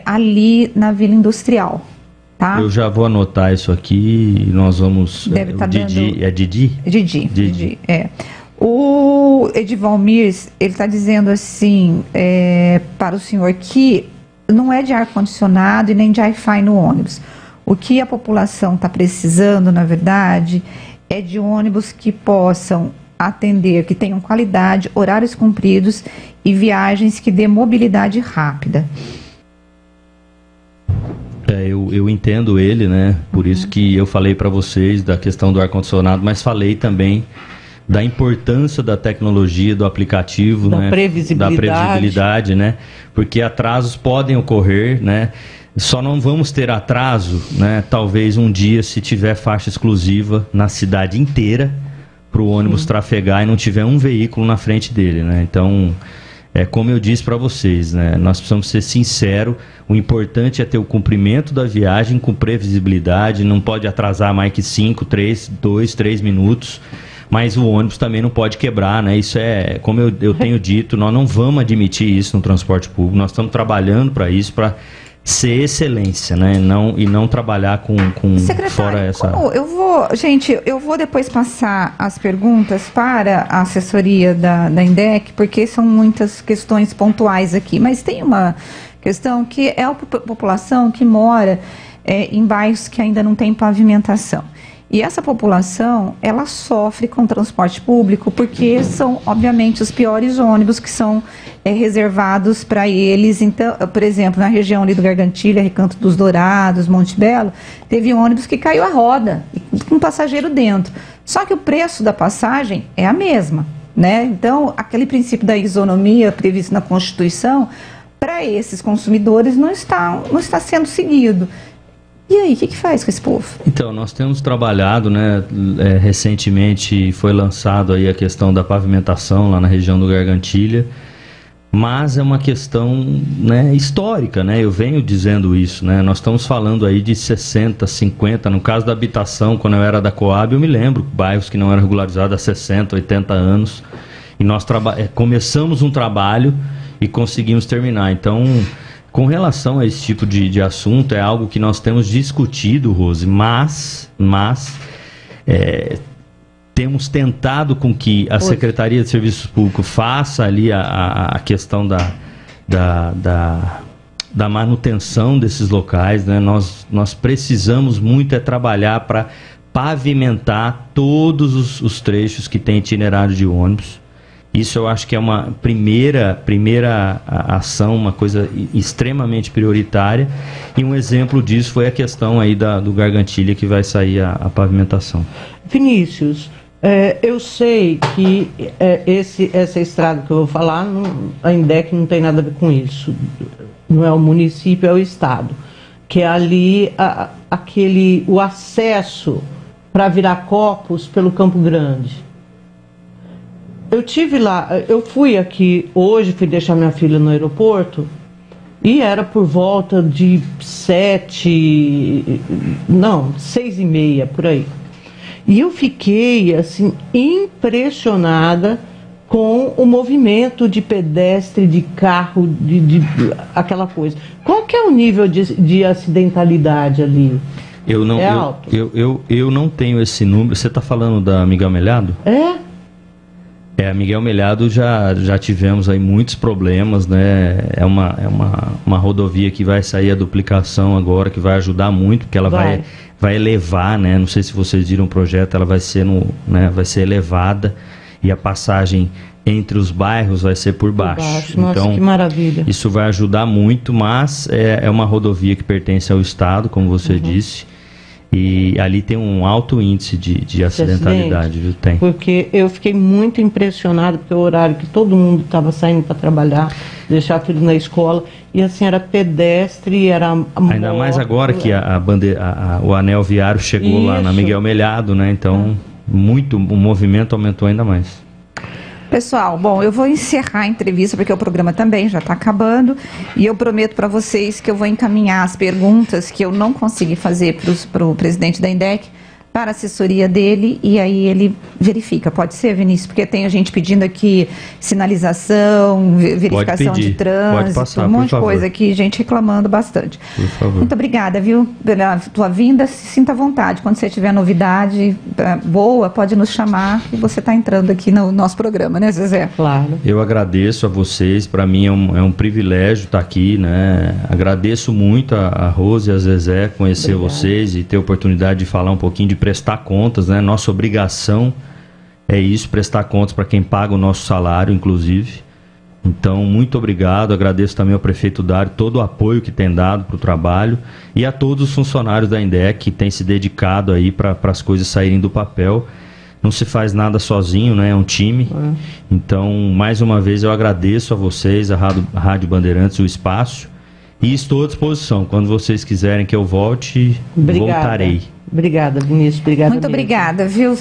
Speaker 1: ali na Vila Industrial, tá?
Speaker 2: Eu já vou anotar isso aqui e nós vamos...
Speaker 1: Deve estar
Speaker 2: Didi,
Speaker 1: dando...
Speaker 2: Didi?
Speaker 1: Didi, O Edivalmir, ele está dizendo assim, para o senhor, que não é de ar-condicionado e nem de Wi-Fi no ônibus. O que a população está precisando, na verdade, é de ônibus que possam atender, que tenham qualidade, horários cumpridos e viagens que dê mobilidade rápida.
Speaker 2: Eu entendo ele, né? Por isso que eu falei para vocês da questão do ar-condicionado, mas falei também da importância da tecnologia, do aplicativo,
Speaker 3: da
Speaker 2: né?
Speaker 3: previsibilidade,
Speaker 2: né? Porque atrasos podem ocorrer, né? Só não vamos ter atraso, né? Talvez um dia, se tiver faixa exclusiva na cidade inteira para o ônibus trafegar e não tiver um veículo na frente dele, né? Então, como eu disse para vocês, né? Nós precisamos ser sinceros. O importante é ter o cumprimento da viagem com previsibilidade. Não pode atrasar mais que 2, 3 minutos. Mas o ônibus também não pode quebrar, né? Isso como eu tenho dito, nós não vamos admitir isso no transporte público. Nós estamos trabalhando para isso, para ser excelência, né? E não trabalhar com fora essa...
Speaker 1: eu vou depois passar as perguntas para a assessoria da INDEC, porque são muitas questões pontuais aqui. Mas tem uma questão que é a população que mora em bairros que ainda não tem pavimentação. E essa população, ela sofre com o transporte público porque são, obviamente, os piores ônibus que são reservados para eles. Então, por exemplo, na região ali do Gargantilha, Recanto dos Dourados, Monte Belo, teve ônibus que caiu a roda, com um passageiro dentro. Só que o preço da passagem é a mesma, né? Então, aquele princípio da isonomia previsto na Constituição, para esses consumidores não está sendo seguido. E aí, o que faz com esse povo?
Speaker 2: Então, nós temos trabalhado, né? Recentemente foi lançado aí a questão da pavimentação lá na região do Gargantilha, Mas é uma questão, né, histórica, né? Eu venho dizendo isso, né? Nós estamos falando aí de 60, 50. No caso da habitação, quando eu era da Coab, eu me lembro, bairros que não eram regularizados há 60, 80 anos. E nós começamos um trabalho e conseguimos terminar. Então, com relação a esse tipo de assunto, é algo que nós temos discutido, Rose, mas temos tentado com que a Secretaria de Serviços Públicos faça ali a questão da manutenção desses locais, né? Nós precisamos muito trabalhar para pavimentar todos os trechos que tem itinerário de ônibus. Isso eu acho que é uma primeira ação, uma coisa extremamente prioritária. E um exemplo disso foi a questão aí do Gargantilha, que vai sair a pavimentação.
Speaker 3: Vinícius, eu sei que essa estrada que eu vou falar, a INDEC não tem nada a ver com isso. Não é o município, é o estado. Que é ali o acesso para Viracopos pelo Campo Grande. Eu tive lá, eu fui aqui hoje, fui deixar minha filha no aeroporto e era por volta de 6h30, por aí. E eu fiquei, assim, impressionada com o movimento de pedestre, de carro, de aquela coisa. Qual que é o nível de acidentalidade ali? É alto?
Speaker 2: Eu não tenho esse número. Você está falando da Miguel Melhado? A Miguel Melhado já tivemos aí muitos problemas, né? É uma rodovia que vai sair a duplicação agora, que vai ajudar muito, porque ela vai elevar, né? Não sei se vocês viram o projeto, ela vai ser elevada e a passagem entre os bairros vai ser por baixo.
Speaker 3: Nossa,
Speaker 2: então,
Speaker 3: que maravilha.
Speaker 2: Isso vai ajudar muito, mas é uma rodovia que pertence ao Estado, como você disse. E ali tem um alto índice de acidentalidade, viu? Tem.
Speaker 3: Porque eu fiquei muito impressionada, porque é o horário que todo mundo estava saindo para trabalhar, deixar filho na escola, e assim, era pedestre, era moto.
Speaker 2: Ainda mais agora que o anel viário chegou lá na Miguel Melhado, né? Então, o movimento aumentou ainda mais.
Speaker 1: Pessoal, bom, eu vou encerrar a entrevista porque o programa também já está acabando e eu prometo para vocês que eu vou encaminhar as perguntas que eu não consegui fazer para o presidente da INDEC para a assessoria dele e aí ele verifica. Pode ser, Vinícius? Porque tem a gente pedindo aqui sinalização, verificação de trânsito,
Speaker 2: pode passar,
Speaker 1: um monte de coisa aqui, gente reclamando bastante.
Speaker 2: Por favor.
Speaker 1: Muito obrigada, viu, pela tua vinda. Se sinta à vontade. Quando você tiver novidade boa, pode nos chamar e você está entrando aqui no nosso programa, né, Zezé?
Speaker 3: Claro.
Speaker 2: Eu agradeço a vocês, para mim é um privilégio estar aqui, né? Agradeço muito a Rose e a Zezé conhecer vocês e ter a oportunidade de falar um pouquinho, de prestar contas, né? Nossa obrigação é isso, prestar contas para quem paga o nosso salário, inclusive. Então, muito obrigado. Agradeço também ao prefeito Dário todo o apoio que tem dado para o trabalho e a todos os funcionários da INDEC que têm se dedicado aí para as coisas saírem do papel. Não se faz nada sozinho, né? É um time. Então, mais uma vez, eu agradeço a vocês, a Rádio Bandeirantes, o espaço. E estou à disposição. Quando vocês quiserem que eu volte, voltarei.
Speaker 3: Obrigada, Vinícius. Obrigada
Speaker 1: Muito
Speaker 3: mesmo.
Speaker 1: obrigada, viu?